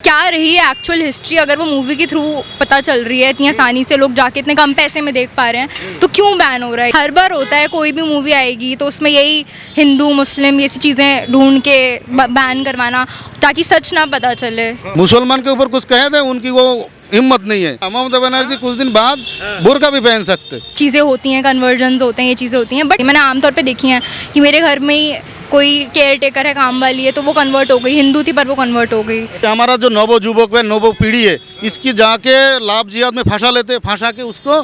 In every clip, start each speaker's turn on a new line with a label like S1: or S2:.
S1: क्या रही है एक्चुअल हिस्ट्री, अगर वो मूवी के थ्रू पता चल रही है, इतनी आसानी से लोग जाके इतने कम पैसे में देख पा रहे हैं, तो क्यों बैन हो रहा है? हर बार होता है कोई भी मूवी आएगी तो उसमें यही हिंदू मुस्लिम ये सी चीज़ें ढूंढ के बैन करवाना ताकि सच ना पता चले।
S2: मुसलमान के ऊपर कुछ कहे थे, उनकी वो हिम्मत नहीं है। ममता बनर्जी कुछ दिन बाद बुर्का भी पहन सकते।
S1: चीज़ें होती हैं, कन्वर्जन्स होते हैं, ये चीज़ें होती हैं, बट मैंने आमतौर पे देखी हैं कि मेरे घर में ही कोई केयर टेकर है, काम वाली है, तो वो कन्वर्ट हो गई, हिंदू थी पर वो कन्वर्ट हो गई।
S2: हमारा जो नवो युवक है, नवो पीढ़ी है, इसकी जाके लाभ जिहाद में फंसा लेते, फंसा के उसको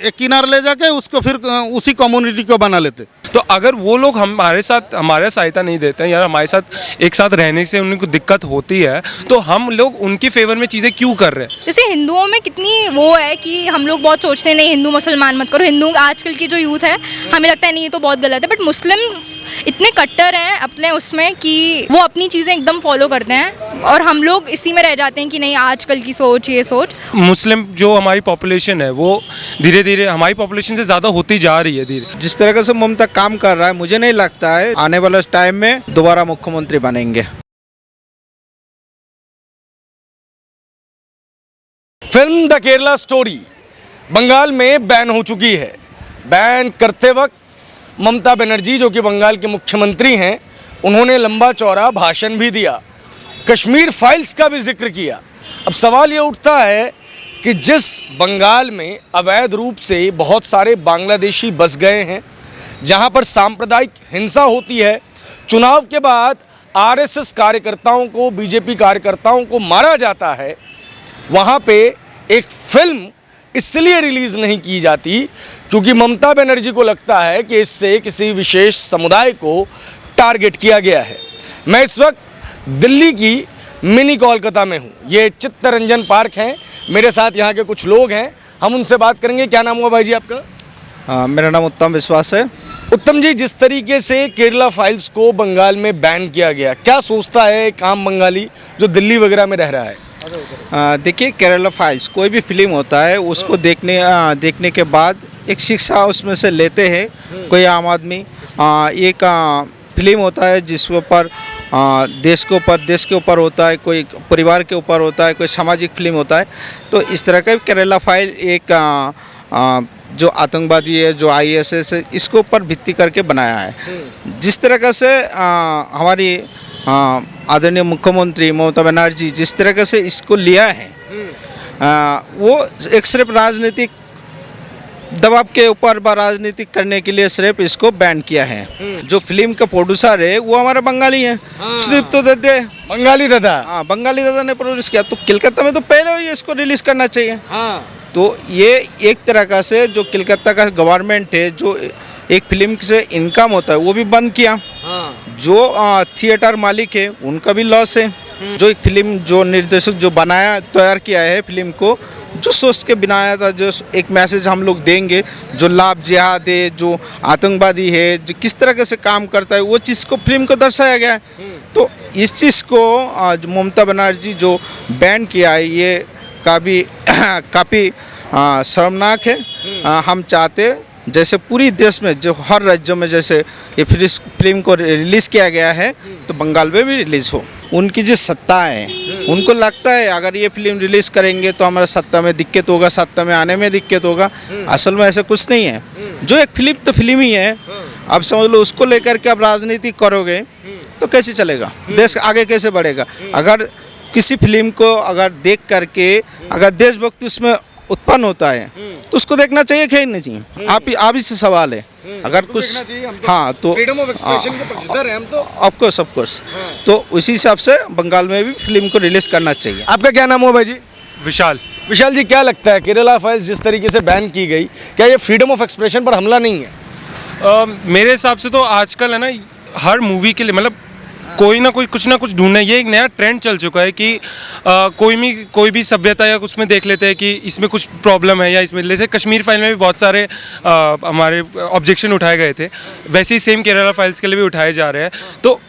S2: एक किनारे ले जाके उसको फिर उसी कम्युनिटी को बना लेते।
S3: तो अगर वो लोग हमारे साथ हमारा सहायता नहीं देते हैं या हमारे साथ एक साथ रहने से उनको दिक्कत होती है, तो हम लोग उनके फेवर में चीज़ें क्यों कर रहे हैं?
S1: जैसे हिंदुओं में कितनी वो है कि हम लोग बहुत सोचते हैं नहीं हिंदू मुसलमान मत करो, हिंदू आजकल की जो यूथ है हमें लगता है नहीं ये तो बहुत गलत है, बट मुस्लिम्स इतने कट्टर हैं अपने उसमें कि वो अपनी चीज़ें एकदम फॉलो करते हैं और हम लोग इसी में रह जाते हैं कि नहीं आजकल की सोच ये सोच।
S3: मुस्लिम जो हमारी पॉपुलेशन है वो धीरे धीरे हमारी पॉपुलेशन से ज़्यादा होती जा रही है। धीरे
S4: जिस तरह से ममता काम कर रहा है, मुझे नहीं लगता है आने वाले टाइम में दोबारा मुख्यमंत्री बनेंगे।
S5: Film the Kerala story Bengal में बैन हो चुकी है। बैन करते वक्त ममता बनर्जी जो कि बंगाल के मुख्यमंत्री हैं, उन्होंने लंबा चौड़ा भाषण भी दिया, कश्मीर फाइल्स का भी जिक्र किया। अब सवाल ये उठता है कि जिस बंगाल में अवैध रूप से बहुत सारे बांग्लादेशी बस गए हैं, जहां पर सांप्रदायिक हिंसा होती है, चुनाव के बाद आरएसएस कार्यकर्ताओं को, बीजेपी कार्यकर्ताओं को मारा जाता है, वहां पे एक फिल्म इसलिए रिलीज़ नहीं की जाती क्योंकि ममता बनर्जी को लगता है कि इससे किसी विशेष समुदाय को टारगेट किया गया है। मैं इस वक्त दिल्ली की मिनी कोलकाता में हूँ। ये चित्तरंजन पार्क है, मेरे साथ यहाँ के कुछ लोग हैं, हम उनसे बात करेंगे। क्या नाम हुआ भाई जी आपका?
S4: मेरा नाम उत्तम विश्वास है।
S5: उत्तम जी, जिस तरीके से केरला फाइल्स को बंगाल में बैन किया गया, क्या सोचता है एक आम बंगाली जो दिल्ली वगैरह में रह रहा है?
S4: देखिए, केरला फाइल्स कोई भी फिल्म होता है उसको देखने के बाद एक शिक्षा उसमें से लेते हैं कोई आम आदमी। एक फिल्म होता है जिसके ऊपर देश के ऊपर होता है, कोई परिवार के ऊपर होता है, कोई सामाजिक फिल्म होता है। तो इस तरह का केरला फाइल एक जो आतंकवादी है, जो ISS है, इसके ऊपर भित्ति करके बनाया है। जिस तरह से हमारी आदरणीय मुख्यमंत्री ममता बनर्जी जिस तरह से इसको लिया है, वो एक सिर्फ राजनीतिक दबाव के ऊपर राजनीतिक करने के लिए सिर्फ इसको बैन किया है। जो फिल्म का प्रोड्यूसर है वो हमारा बंगाली है, सिर्फ तो दे
S5: बंगाली दादा।
S4: हाँ, बंगाली दादा ने प्रोड्यूस किया, तो कलकत्ता में तो पहले ही इसको रिलीज करना चाहिए। तो ये एक तरह का से जो कलकत्ता का गवर्नमेंट है, जो एक फिल्म से इनकम होता है वो भी बंद किया। जो थिएटर मालिक है उनका भी लॉस है। जो एक फिल्म जो निर्देशक जो तैयार किया है फिल्म को, जो सोच के बनाया था, जो एक मैसेज हम लोग देंगे, जो लाभ जिहाद है, जो आतंकवादी है, जो किस तरह से काम करता है, वो चीज़ को फिल्म को दर्शाया गया है। तो इस चीज़ को ममता बनर्जी जो बैन किया है, ये काफ़ी शर्मनाक है। हम चाहते जैसे पूरी देश में जो हर राज्यों में जैसे ये फिल्म को रिलीज़ किया गया है, तो बंगाल में भी रिलीज़ हो। उनकी जो सत्ता है, उनको लगता है अगर ये फिल्म रिलीज़ करेंगे तो हमारा सत्ता में दिक्कत होगा, सत्ता में आने में दिक्कत होगा। असल में ऐसा कुछ नहीं है। जो एक फिल्म तो फिल्म ही है। अब समझ लो उसको लेकर के आप राजनीति करोगे तो कैसे चलेगा, देश आगे कैसे बढ़ेगा? अगर किसी फिल्म को अगर देख करके अगर देशभक्ति उसमें उत्पन्न होता है तो उसको देखना चाहिए, खेलना चाहिए। आप ही से सवाल है। अगर कुछ हाँ तो
S5: फ्रीडम ऑफ एक्सप्रेशन के पक्षधर हैं हम तो।
S4: ऑफ कोर्स तो उसी हिसाब से बंगाल में भी फिल्म को रिलीज करना चाहिए।
S5: आपका क्या नाम हुआ भाई जी?
S3: विशाल।
S5: विशाल जी, क्या लगता है केरला फाइल्स जिस तरीके से बैन की गई, क्या ये फ्रीडम ऑफ एक्सप्रेशन पर हमला नहीं है?
S3: मेरे हिसाब से तो आजकल है ना, हर मूवी के लिए मतलब कोई ना कोई कुछ ना कुछ ढूंढना, ये एक नया ट्रेंड चल चुका है कि कोई भी सभ्यता या उसमें देख लेते हैं कि इसमें कुछ प्रॉब्लम है, या इसमें जैसे कश्मीर फाइल में भी बहुत सारे हमारे ऑब्जेक्शन उठाए गए थे, वैसे ही सेम केरला फाइल्स के लिए भी उठाए जा रहे हैं। तो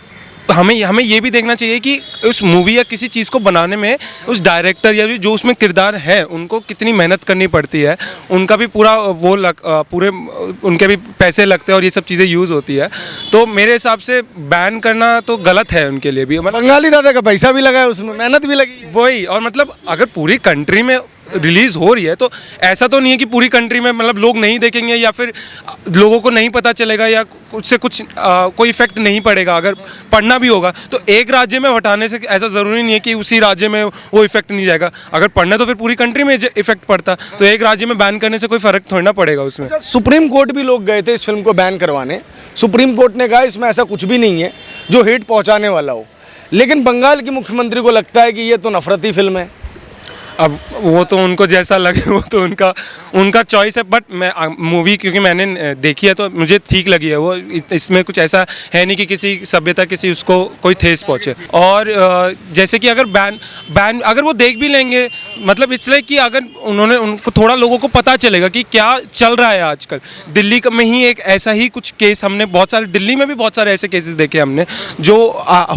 S3: हमें हमें ये भी देखना चाहिए कि उस मूवी या किसी चीज़ को बनाने में उस डायरेक्टर या जो उसमें किरदार है उनको कितनी मेहनत करनी पड़ती है, उनका भी पूरा पूरे उनके भी पैसे लगते हैं और ये सब चीज़ें यूज़ होती है। तो मेरे हिसाब से बैन करना तो गलत है उनके लिए भी। मतलब
S5: बंगाली दादा का पैसा भी लगा है उसमें, मेहनत भी लगी है।
S3: वही, और मतलब अगर पूरी कंट्री में रिलीज हो रही है तो ऐसा तो नहीं है कि पूरी कंट्री में मतलब लोग नहीं देखेंगे या फिर लोगों को नहीं पता चलेगा या उससे कुछ कोई इफेक्ट नहीं पड़ेगा। अगर पढ़ना भी होगा तो एक राज्य में हटाने से ऐसा ज़रूरी नहीं है कि उसी राज्य में वो इफेक्ट नहीं जाएगा। अगर पढ़ना तो फिर पूरी कंट्री में इफेक्ट पड़ता, तो एक राज्य में बैन करने से कोई फ़र्क थोड़ी ना पड़ेगा उसमें।
S5: सुप्रीम कोर्ट भी लोग गए थे इस फिल्म को बैन करवाने। सुप्रीम कोर्ट ने कहा इसमें ऐसा कुछ भी नहीं है जो हिट पहुंचाने वाला हो, लेकिन बंगाल के मुख्यमंत्री को लगता है कि ये तो नफरती फिल्म है।
S3: अब वो तो उनको जैसा लगे वो तो उनका चॉइस है, बट मैं मूवी क्योंकि मैंने देखी है तो मुझे ठीक लगी है वो। इसमें कुछ ऐसा है नहीं कि किसी सभ्यता किसी उसको कोई ठेस पहुंचे। और जैसे कि अगर बैन अगर वो देख भी लेंगे, मतलब इसलिए कि अगर उनको थोड़ा लोगों को पता चलेगा कि क्या चल रहा है आजकल। दिल्ली में ही एक ऐसा ही कुछ केस हमने बहुत सारे, दिल्ली में भी बहुत सारे ऐसे केसेस देखे हमने जो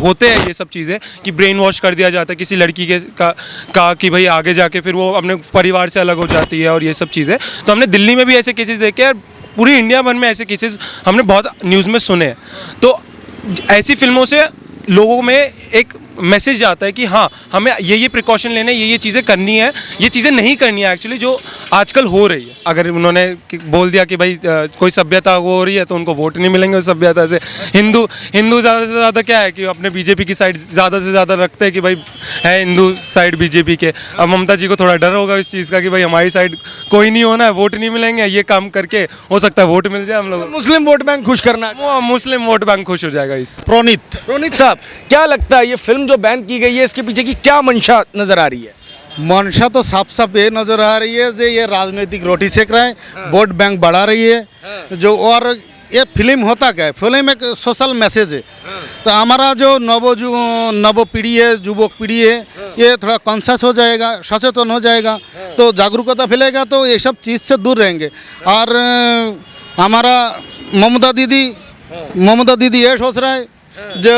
S3: होते हैं ये सब चीज़ें कि ब्रेन वॉश कर दिया जाता है किसी लड़की का कि भाई आगे जाके फिर वो अपने परिवार से अलग हो जाती है और ये सब चीज़ें। तो हमने दिल्ली में भी ऐसे केसेस देखे और पूरी इंडिया भर में ऐसे केसेस हमने बहुत न्यूज़ में सुने हैं। तो ऐसी फिल्मों से लोगों में एक मैसेज आता है कि हाँ हमें ये प्रिकॉशन लेने, ये चीज़ें करनी है, ये चीज़ें नहीं करनी है एक्चुअली जो आजकल हो रही है। अगर उन्होंने बोल दिया कि भाई कोई सभ्यता वो हो रही है तो उनको वोट नहीं मिलेंगे उस सभ्यता से। हिंदू ज़्यादा से ज़्यादा क्या है कि अपने बीजेपी की साइड ज़्यादा से ज़्यादा रखते हैं कि भाई है हिंदू साइड बीजेपी के। अब ममता जी को थोड़ा डर होगा इस चीज़ का कि भाई हमारी साइड कोई नहीं होना है, वोट नहीं मिलेंगे, ये काम करके हो सकता है वोट मिल जाए हम लोग।
S5: मुस्लिम वोट बैंक खुश करना,
S3: मुस्लिम वोट बैंक खुश हो जाएगा इससे।
S5: प्रोनीत साहब क्या लगता है ये फिल्म जो बैन की गई है इसके पीछे की क्या मंशा नजर आ रही है?
S2: मंशा तो साफ साफ ये नजर आ रही है जो ये राजनीतिक रोटी सेक रहा है, वोट बैंक बढ़ा रही है जो। और ये फिल्म होता क्या है, फिल्म एक सोशल मैसेज है। तो हमारा जो नव पीढ़ी है, युवक पीढ़ी है, ये थोड़ा कॉन्शियस हो जाएगा, सचेतन हो जाएगा, तो जागरूकता फैलेगा, तो ये सब चीज़ से दूर रहेंगे। और हमारा ममता दीदी ये सोच रहा है जो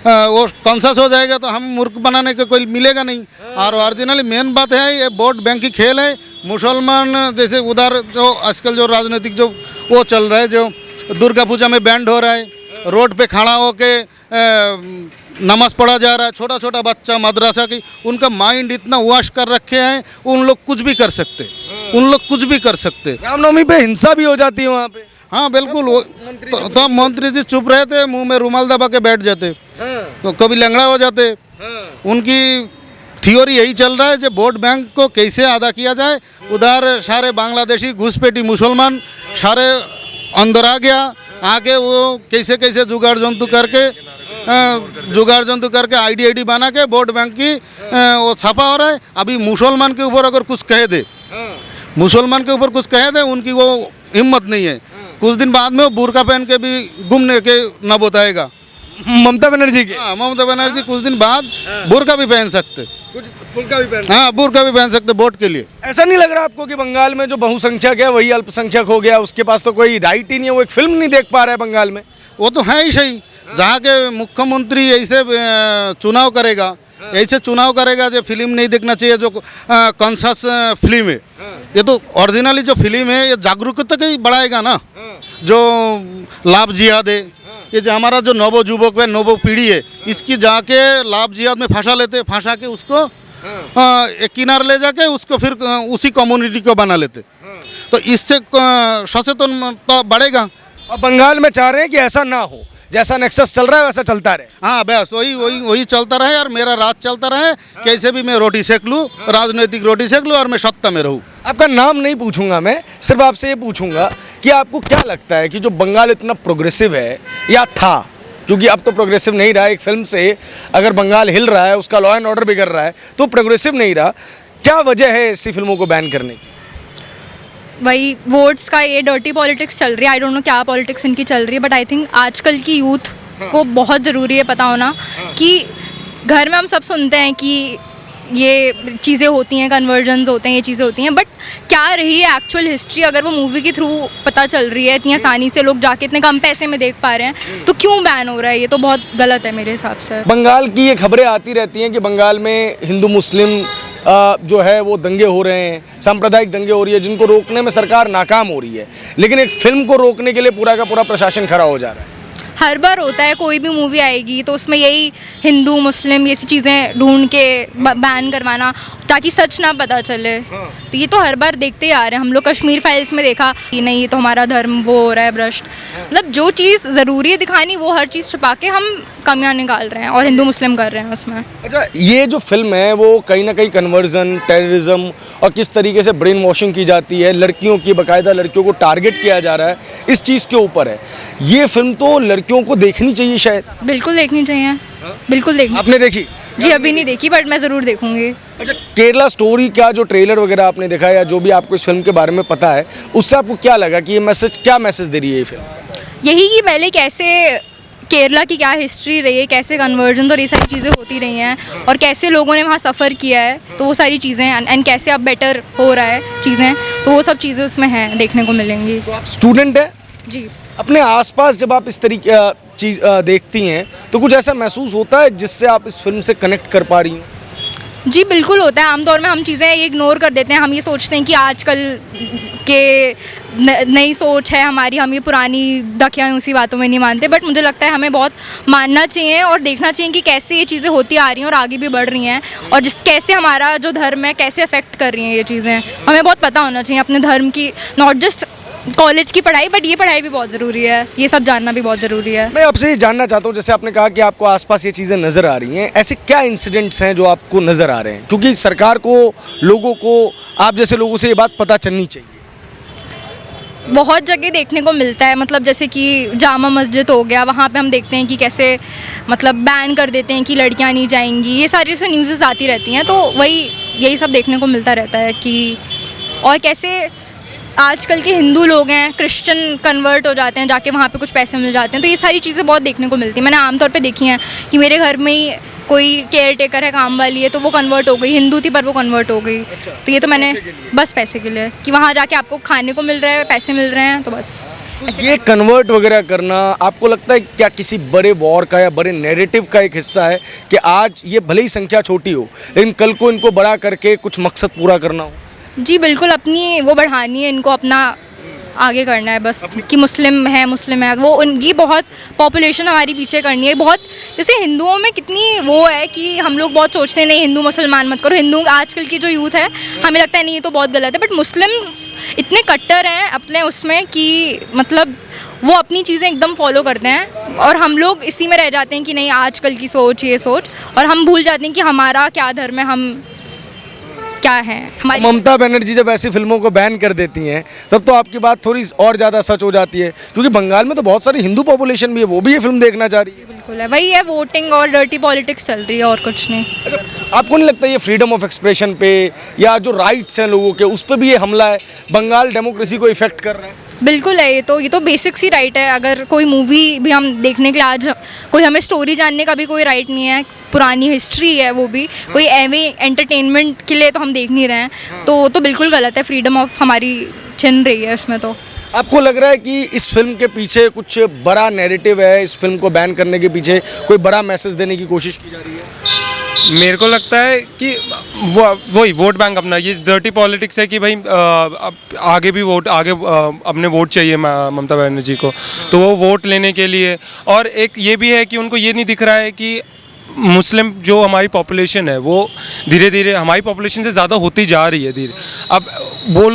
S2: वो कॉन्शियस हो जाएगा तो हम मूर्ख बनाने का कोई मिलेगा नहीं। और ओरिजिनली मेन बात है ये वोट बैंक की खेल है। मुसलमान जैसे उधर जो आजकल जो राजनीतिक जो वो चल रहा है, जो दुर्गा पूजा में बैंड हो रहा है, रोड पे खड़ा होके नमाज पढ़ा जा रहा है, छोटा छोटा बच्चा मदरसा की, उनका माइंड इतना वॉश कर रखे हैं, उन लोग कुछ भी कर सकते, उन लोग कुछ भी कर सकते।
S5: रामनवमी पे हिंसा भी हो जाती है वहाँ पे।
S2: हाँ बिल्कुल, तो मंत्री जी चुप रहते, मुंह में रुमाल दबा के बैठ जाते, तो कभी लंगड़ा हो जाते। उनकी थ्योरी यही चल रहा है जो वोट बैंक को कैसे अदा किया जाए। उधर सारे बांग्लादेशी घुसपैठी मुसलमान सारे अंदर आ गया, आके वो कैसे कैसे जुगाड़ जंतु करके आईडी बना के वोट बैंक की वो छापा हो रहा है। अभी मुसलमान के ऊपर अगर कुछ कह दे, उनकी वो हिम्मत नहीं है। कुछ दिन बाद में वो बुर्का पहन के भी घूमने के न बताएगा।
S5: ममता बनर्जी के,
S2: हाँ ममता बनर्जी कुछ दिन बाद बुर्का भी पहन सकते, हाँ बुर्का भी पहन सकते वोट के लिए।
S5: ऐसा नहीं लग रहा आपको कि बंगाल में जो बहुसंख्यक है वही अल्पसंख्यक हो गया, उसके पास तो कोई राइट ही नहीं है, वो एक फिल्म नहीं देख पा रहा है बंगाल में?
S2: वो तो है ही सही, जहाँ के मुख्यमंत्री ऐसे चुनाव करेगा जो फिल्म नहीं देखना चाहिए, जो कॉन्शियस फिल्म है। ये तो ओरिजिनली जो फिल्म है ये जागरूकता ही बढ़ाएगा ना, जो लाभ जिहाद है, ये जो हमारा जो नव युवक है, नव पीढ़ी है, इसकी जाके लाभ जिहाद में फंसा के उसको एक किनार ले जाके उसको फिर उसी कम्युनिटी को बना लेते, तो इससे सचेतनता बढ़ेगा।
S5: और बंगाल में चाह रहे हैं कि ऐसा ना हो, जैसा नेक्सस चल रहा है वैसा चलता रहे।
S2: हाँ बस वही चलता रहे और मेरा राज चलता रहे, कैसे भी मैं रोटी सेक लूँ, राजनीतिक रोटी सेक लूँ और मैं सत्ता में रहूँ।
S5: आपका नाम नहीं पूछूंगा मैं, सिर्फ आपसे ये पूछूंगा कि आपको क्या लगता है कि जो बंगाल इतना प्रोग्रेसिव है या था, क्योंकि अब तो प्रोग्रेसिव नहीं रहा, एक फिल्म से अगर बंगाल हिल रहा है, उसका लॉ एंड ऑर्डर बिगड़ रहा है, तो प्रोग्रेसिव नहीं रहा, क्या वजह है ऐसी फिल्मों को बैन करने की?
S1: वही वोट्स का ये डर्टी पॉलिटिक्स चल रही है। आई डोंट नो क्या पॉलिटिक्स इनकी चल रही है, बट आई थिंक आजकल की यूथ को बहुत ज़रूरी है पता होना कि घर में हम सब सुनते हैं कि ये चीज़ें होती हैं, कन्वर्जन्स होते हैं, ये चीज़ें होती हैं, बट क्या रही है एक्चुअल हिस्ट्री अगर वो मूवी के थ्रू पता चल रही है, इतनी आसानी से लोग जाके इतने कम पैसे में देख पा रहे हैं, तो क्यों बैन हो रहा है? ये तो बहुत गलत है मेरे हिसाब से।
S5: बंगाल की ये खबरें आती रहती हैं कि बंगाल में हिंदू मुस्लिम जो है वो दंगे हो रहे हैं, सांप्रदायिक दंगे हो रही है, जिनको रोकने में सरकार नाकाम हो रही है, लेकिन एक फिल्म को रोकने के लिए पूरा का पूरा प्रशासन खड़ा हो जा रहा है।
S1: हर बार होता है, कोई भी मूवी आएगी तो उसमें यही हिंदू मुस्लिम ये सी चीज़ें ढूंढ के बैन करवाना ताकि सच ना पता चले। तो ये तो हर बार देखते ही आ रहे हैं। हम लोग कश्मीर फाइल्स में देखा कि नहीं ये तो हमारा धर्म वो हो रहा है भ्रष्ट, मतलब जो चीज़ ज़रूरी है दिखानी वो हर चीज़ छुपा के हम कमियां निकाल रहे हैं और हिंदू मुस्लिम कर रहे हैं उसमें।
S5: अच्छा, ये जो फिल्म है वो कहीं ना कहीं कन्वर्जन, टेररिज्म और किस तरीके से ब्रेन वॉशिंग की जाती है, लड़कियों की, बाकायदा लड़कियों को टारगेट किया जा रहा है, इस चीज़ के ऊपर है। ये फिल्म तो लड़कियों को देखनी चाहिए शायद।
S1: बिल्कुल देखनी चाहिए, बिल्कुल देखनी।
S5: आपने देखी?
S1: जी अभी नहीं देखी बट मैं ज़रूर देखूंगी।
S5: अच्छा, केरला स्टोरी का जो ट्रेलर वगैरह आपने देखा या जो भी आपको इस फिल्म के बारे में पता है, उससे आपको क्या लगा कि ये मैसेज, क्या मैसेज दे रही है ये फिल्म?
S1: यही कि पहले कैसे केरला की क्या हिस्ट्री रही है, कैसे कन्वर्जन और ये सारी चीज़ें होती रही हैं और कैसे लोगों ने वहाँ सफ़र किया है, तो वो सारी चीज़ें एंड कैसे अब बेटर हो रहा है चीज़ें, तो वो सब चीज़ें उसमें हैं, देखने को मिलेंगी।
S5: स्टूडेंट है,
S1: जी
S5: अपने आसपास जब आप इस तरीके चीज़ देखती हैं तो कुछ ऐसा महसूस होता है जिससे आप इस फिल्म से कनेक्ट कर पा रही हैं?
S1: जी बिल्कुल होता है। आमतौर में हम चीज़ें ये इग्नोर कर देते हैं, हम ये सोचते हैं कि आजकल के नई सोच है हमारी, हम ये पुरानी दकियाँ उसी बातों में नहीं मानते, बट मुझे लगता है हमें बहुत मानना चाहिए और देखना चाहिए कि कैसे ये चीज़ें होती आ रही हैं और आगे भी बढ़ रही हैं और जिस कैसे हमारा जो धर्म है कैसे अफेक्ट कर रही हैं ये चीज़ें। हमें बहुत पता होना चाहिए अपने धर्म की, नॉट जस्ट कॉलेज की पढ़ाई बट ये पढ़ाई भी बहुत ज़रूरी है, ये सब जानना भी बहुत ज़रूरी है।
S5: मैं आपसे ये जानना चाहता हूँ, जैसे आपने कहा कि आपको आसपास ये चीज़ें नज़र आ रही हैं, ऐसे क्या इंसिडेंट्स हैं जो आपको नज़र आ रहे हैं? क्योंकि सरकार को, लोगों को, आप जैसे लोगों से ये बात पता चलनी चाहिए।
S1: बहुत जगह देखने को मिलता है, मतलब जैसे कि जामा मस्जिद हो गया, वहाँ पे हम देखते हैं कि कैसे मतलब बैन कर देते हैं कि लड़कियाँ नहीं जाएंगी, ये सारी से न्यूज़ आती रहती हैं, तो वही यही सब देखने को मिलता रहता है कि और कैसे आजकल के हिंदू लोग हैं क्रिश्चियन कन्वर्ट हो जाते हैं, जाके वहाँ पे कुछ पैसे मिल जाते हैं, तो ये सारी चीज़ें बहुत देखने को मिलती हैं। मैंने आमतौर पे देखी हैं कि मेरे घर में ही कोई केयर टेकर है, काम वाली है, तो वो कन्वर्ट हो गई, हिंदू थी पर वो कन्वर्ट हो गई। तो ये तो मैंने बस पैसे के लिए कि वहाँ जाके आपको खाने को मिल रहा है, पैसे मिल रहे हैं, तो बस
S5: ये कन्वर्ट वगैरह करना आपको लगता है क्या किसी बड़े वॉर का या बड़े नैरेटिव का एक हिस्सा है कि आज ये भले ही संख्या छोटी हो लेकिन कल को इनको बड़ा करके कुछ मकसद पूरा करना हो?
S1: जी बिल्कुल, अपनी वो बढ़ानी है, इनको अपना आगे करना है बस कि मुस्लिम है वो उनकी बहुत पॉपुलेशन हमारी पीछे करनी है। बहुत जैसे हिंदुओं में कितनी वो है कि हम लोग बहुत सोचते हैं नहीं हिंदू मुसलमान मत करो, हिंदू आजकल की जो यूथ है हमें लगता है नहीं ये तो बहुत गलत है, बट मुस्लिम्स इतने कट्टर हैं अपने उसमें कि मतलब वो अपनी चीज़ें एकदम फॉलो करते हैं और हम लोग इसी में रह जाते हैं कि नहीं आजकल की सोच ये सोच, और हम भूल जाते हैं कि हमारा क्या धर्म है, हम क्या है हमारी।
S5: ममता बनर्जी जब ऐसी फिल्मों को बैन कर देती हैं तब तो आपकी बात थोड़ी और ज़्यादा सच हो जाती है, क्योंकि बंगाल में तो बहुत सारी हिंदू पॉपुलेशन भी है, वो भी ये फिल्म देखना चाह रही है।
S1: बिल्कुल है, वही है, वोटिंग और डर्टी पॉलिटिक्स चल रही है और कुछ नहीं।
S5: अच्छा, आपको नहीं लगता ये फ्रीडम ऑफ एक्सप्रेशन पे या जो राइट्स हैं लोगों के उस पर भी ये हमला है, बंगाल डेमोक्रेसी को इफेक्ट कर रहा है?
S1: बिल्कुल है, ये तो बेसिक सी राइट है। अगर कोई मूवी भी हम देखने के लिए आज कोई हमें स्टोरी जानने का भी कोई राइट नहीं है, पुरानी हिस्ट्री है वो भी, कोई एवे एंटरटेनमेंट के लिए तो हम देख नहीं रहे हैं, तो बिल्कुल गलत है, फ्रीडम ऑफ हमारी छिन रही है उसमें। तो
S5: आपको लग रहा है कि इस फिल्म के पीछे कुछ बड़ा नैरेटिव है, इस फिल्म को बैन करने के पीछे कोई बड़ा मैसेज देने की कोशिश की जा रही है?
S3: मेरे को लगता है कि वही वोट बैंक अपना ये डर्टी पॉलिटिक्स है कि भाई अब आगे भी वोट अपने वोट चाहिए ममता बनर्जी को, तो वो वोट लेने के लिए, और एक ये भी है कि उनको ये नहीं दिख रहा है कि मुस्लिम जो हमारी पॉपुलेशन है वो धीरे धीरे हमारी पॉपुलेशन से ज़्यादा होती जा रही है धीरे। अब वो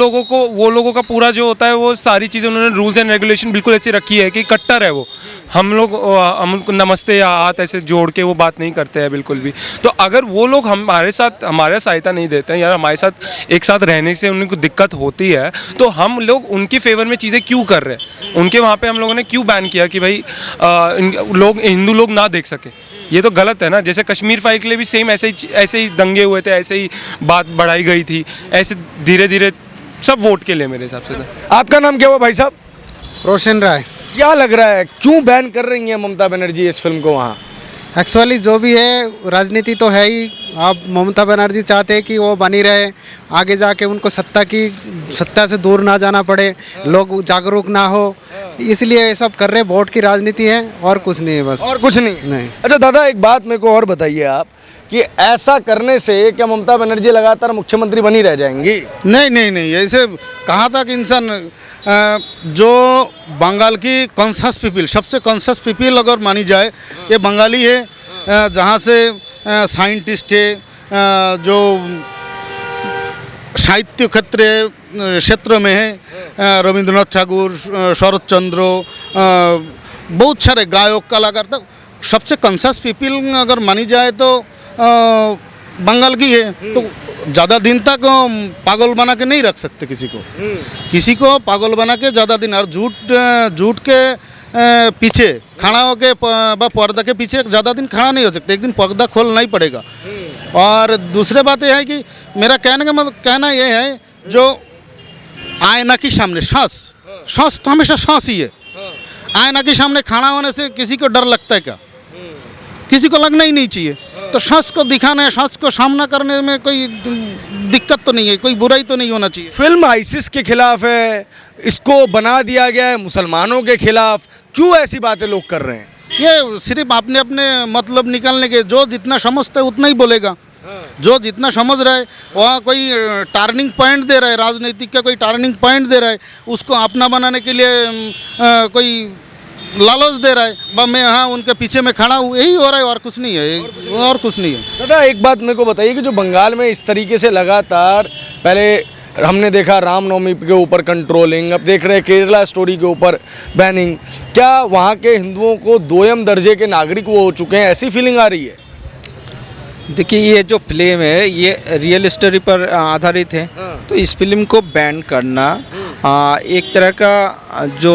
S3: लोगों का पूरा जो होता है वो सारी चीज़ें उन्होंने रूल्स एंड रेगुलेशन बिल्कुल ऐसी रखी है कि कट्टर है वो, हम नमस्ते या हाथ ऐसे जोड़ के वो बात नहीं करते हैं बिल्कुल भी। तो अगर वो लोग हमारे सहायता नहीं देते हैं या हमारे साथ एक साथ रहने से उनको दिक्कत होती है, तो हम लोग उनके फेवर में चीज़ें क्यों कर रहे हैं, उनके वहाँ पे हम लोगों ने क्यों बैन किया कि भाई हिंदू लोग ना देख सके, ये तो गलत है ना। जैसे कश्मीर फाइल के लिए भी सेम ऐसे ही दंगे हुए थे, ऐसे ही बात बढ़ाई गई थी, ऐसे धीरे धीरे सब वोट के लिए मेरे हिसाब से।
S5: आपका नाम क्या हुआ भाई साहब?
S2: रोशन राय।
S5: क्या लग रहा है क्यों बैन कर रही हैं ममता बनर्जी इस फिल्म को वहाँ?
S6: एक्चुअली जो भी है राजनीति तो है ही। अब ममता बनर्जी चाहते हैं कि वो बनी रहे, आगे जाके उनको सत्ता से दूर ना जाना पड़े, लोग जागरूक ना हो, इसलिए ये सब कर रहे हैं। वोट की राजनीति है और कुछ नहीं है बस।
S5: और कुछ नहीं।
S6: नहीं।
S5: अच्छा दादा, एक बात मेरे को और बताइए आप कि ऐसा करने से क्या ममता बनर्जी लगातार मुख्यमंत्री बनी रह जाएंगी?
S2: नहीं नहीं नहीं, ऐसे कहाँ तक इंसान जो बंगाल की कॉन्शस पीपल, सबसे कॉन्शस पीपल अगर मानी जाए, ये बंगाली है। जहाँ से साइंटिस्ट है, जो साहित्य क्षेत्र में है, रविंद्रनाथ ठाकुर, शरद चंद्र, बहुत सारे गायक कलाकार, तो सबसे कॉन्शस पीपल अगर मानी जाए तो बंगाल की है। तो ज़्यादा दिन तक पागल बना के नहीं रख सकते किसी को पागल बना के ज़्यादा दिन, और झूठ के पीछे खड़ा होके पर्दा के पीछे ज़्यादा दिन खड़ा नहीं हो सकते, एक दिन पर्दा खोलना ही पड़ेगा। और दूसरी बात यह है कि मेरा कहना यह है, जो आईना के सामने सांस तो हमेशा सांस ही है। आईना के सामने खड़ा होने से किसी को डर लगता है क्या? किसी को लगना ही नहीं चाहिए। तो सांस को दिखाने, सांस को सामना करने में कोई दिक्कत तो नहीं है, कोई बुराई तो नहीं होना चाहिए।
S5: फिल्म आईसिस के खिलाफ है, इसको बना दिया गया है मुसलमानों के खिलाफ, क्यों ऐसी बातें लोग कर रहे हैं?
S2: ये सिर्फ अपने अपने मतलब निकालने के, जो जितना समझता है उतना ही बोलेगा। जो जितना समझ रहा है, वहाँ कोई टर्निंग पॉइंट दे रहा है, राजनीतिक का कोई टर्निंग पॉइंट दे रहा है, उसको अपना बनाने के लिए कोई लालच दे रहा है, मैं हाँ उनके पीछे में खड़ा हूँ, यही हो रहा है, और कुछ नहीं है, और कुछ नहीं है।
S5: दादा एक बात मेरे को बताइए कि जो बंगाल में इस तरीके से लगातार, पहले हमने देखा रामनवमी के ऊपर कंट्रोलिंग, अब देख रहे हैं केरला स्टोरी के ऊपर बैनिंग, क्या वहाँ के हिंदुओं को दोयम दर्जे के नागरिक वो हो चुके हैं, ऐसी फीलिंग आ रही है?
S4: देखिए, ये जो फिल्म है ये रियल स्टोरी पर आधारित है। तो इस फिल्म को बैन करना एक तरह का जो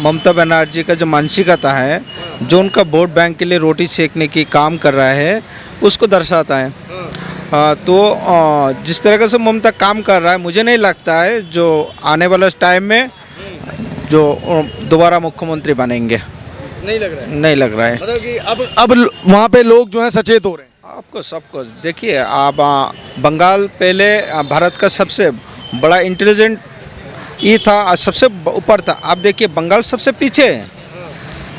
S4: ममता बनर्जी का जो मानसिकता है, जो उनका वोट बैंक के लिए रोटी सेकने की काम कर रहा है, उसको दर्शाता है। तो जिस तरह से ममता काम कर रहा है, मुझे नहीं लगता है जो आने वाले टाइम में जो दोबारा मुख्यमंत्री बनेंगे।
S5: नहीं लग रहा है?
S4: नहीं लग रहा है।
S5: मतलब कि अब वहाँ पे लोग जो हैं सचेत हो रहे हैं।
S4: आपको सबको देखिए, आप बंगाल पहले भारत का सबसे बड़ा इंटेलिजेंट ये था, सबसे ऊपर था। आप देखिए बंगाल सबसे पीछे है,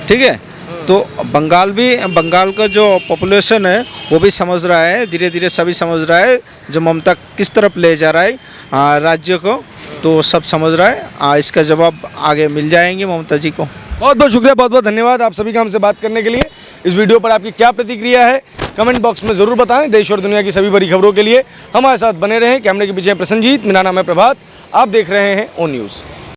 S4: ठीक है। तो बंगाल का जो पॉपुलेशन है वो भी समझ रहा है, धीरे धीरे सभी समझ रहा है जो ममता किस तरफ ले जा रहा है राज्य को, तो सब समझ रहा है। इसका जवाब आगे मिल जाएंगे ममता जी को।
S5: बहुत बहुत शुक्रिया, बहुत बहुत धन्यवाद आप सभी का हमसे बात करने के लिए। इस वीडियो पर आपकी क्या प्रतिक्रिया है कमेंट बॉक्स में ज़रूर बताएं। देश और दुनिया की सभी बड़ी खबरों के लिए हमारे साथ बने रहें। कैमरे के पीछे प्रसन्नजीत, मेरा नाम है प्रभात, आप देख रहे हैं ओ न्यूज़।